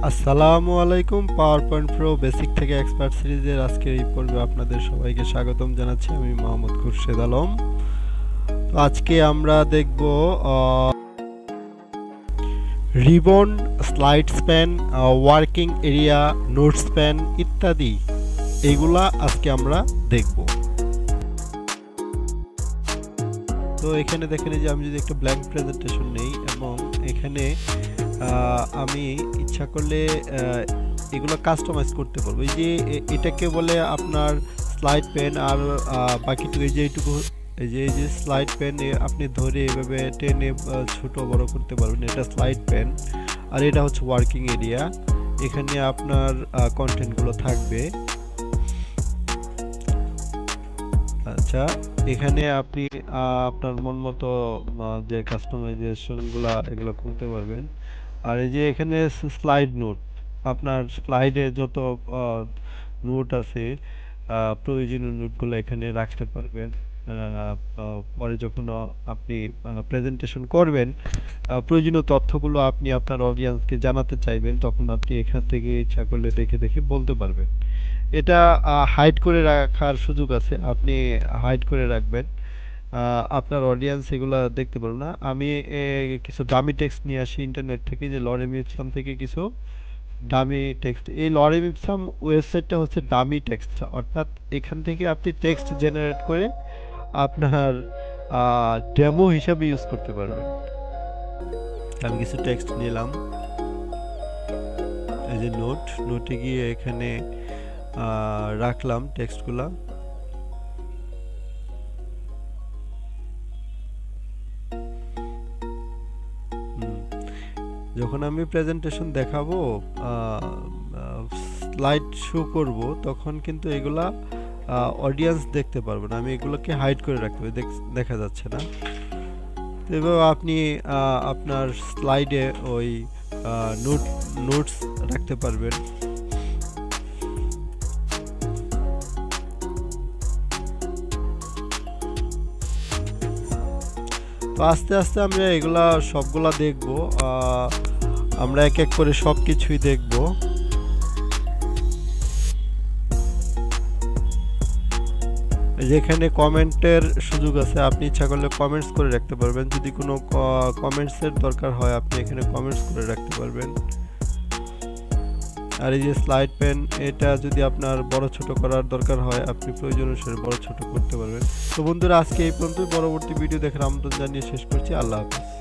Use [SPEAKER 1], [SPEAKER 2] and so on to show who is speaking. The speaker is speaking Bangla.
[SPEAKER 1] আসসালামু আলাইকুম। পাওয়ার পয়েন্ট প্রো বেসিক থেকে এক্সপার্ট সিরিজের আজকের এই পর্বে আপনাদের সবাইকে স্বাগতম জানাচ্ছি। আমি মোহাম্মদ খুরশেদ আলম। তো আজকে আমরা দেখব ribbon, slide span, working area, note span ইত্যাদি, এগুলা আজকে আমরা দেখব। তো এখানে দেখেন যে আমি যদি একটা ব্ল্যাঙ্ক প্রেজেন্টেশন নেই এবং এখানে আমি ইচ্ছা করলে এগুলো কাস্টমাইজ করতে পারবো। এই যে এটাকে বলে আপনার স্লাইড পেন, আর বাকিটুকু এই যে স্লাইড পেন আপনি ধরে এভাবে টেনে ছোট বড় করতে পারবেন, এটা স্লাইড পেন। আর এটা হচ্ছে ওয়ার্কিং এরিয়া, এখানে আপনার কন্টেন্টগুলো থাকবে। আচ্ছা, এখানে আপনি আপনার মন মতো যে কাস্টমাইজেশনগুলো এগুলো করতে পারবেন। আর এই যে এখানে স্লাইড নোট, আপনার স্লাইডে যত নোট আছে প্রয়োজনীয় নোটগুলো এখানে রাখতে পারবেন। পরে যখন আপনি প্রেজেন্টেশন করবেন, প্রয়োজনীয় তথ্যগুলো আপনি আপনার অডিয়েন্সকে জানাতে চাইবেন, তখন আপনি এখান থেকে ইচ্ছা করলে দেখে দেখে বলতে পারবেন। এটা হাইড করে রাখার সুযোগ আছে, আপনি হাইড করে রাখবেন, আপনার অডিয়েন্স এগুলা দেখতে পারবে না। আমি কিছু ডামি টেক্সট নিয়ে আসি ইন্টারনেট থেকে, যে লরেম ইপসাম থেকে কিছু ডামি টেক্সট। এই লরেম ইপসাম ওয়েবসাইটটা হচ্ছে ডামি টেক্সট, অর্থাৎ এখান থেকে আপনি টেক্সট জেনারেট করে আপনার ডেমো হিসাবে ইউজ করতে পারবেন। আমি কিছু টেক্সট নিলাম, এই যে নোটে গিয়ে এখানে রাখলাম টেক্সটগুলা। যখন আমি প্রেজেন্টেশন দেখাবো, স্লাইড শো করব, তখন কিন্তু এগুলা অডিয়েন্স দেখতে পারবে না। আমি এগুলোকে হাইড করে রাখতে হবে, দেখা যাচ্ছে না। তো এভাবে আপনি আপনার স্লাইডে ওই নোটস রাখতে পারবেন। তো আস্তে আস্তে আমরা এগুলা সবগুলা দেখব, আমরা এক এক করে সব কিছুই দেখব। যেখানে কমেন্টের সুযোগ আছে, আপনি ইচ্ছা করলে কমেন্টস করে রাখতে পারবেন। যদি কোনো কমেন্টসের দরকার হয়, আপনি এখানে কমেন্টস করে রাখতে পারবেন। আর এই যে স্লাইড পেন, এটা যদি আপনার বড় ছোট করার দরকার হয়, আপনি প্রয়োজন অনুসারে বড় ছোট করতে পারবেন। তো বন্ধুরা, আজকে এই পর্যন্ত। পরবর্তী ভিডিও দেখার আমন্ত্রণ জানিয়ে শেষ করছি। আল্লাহ হাফেজ।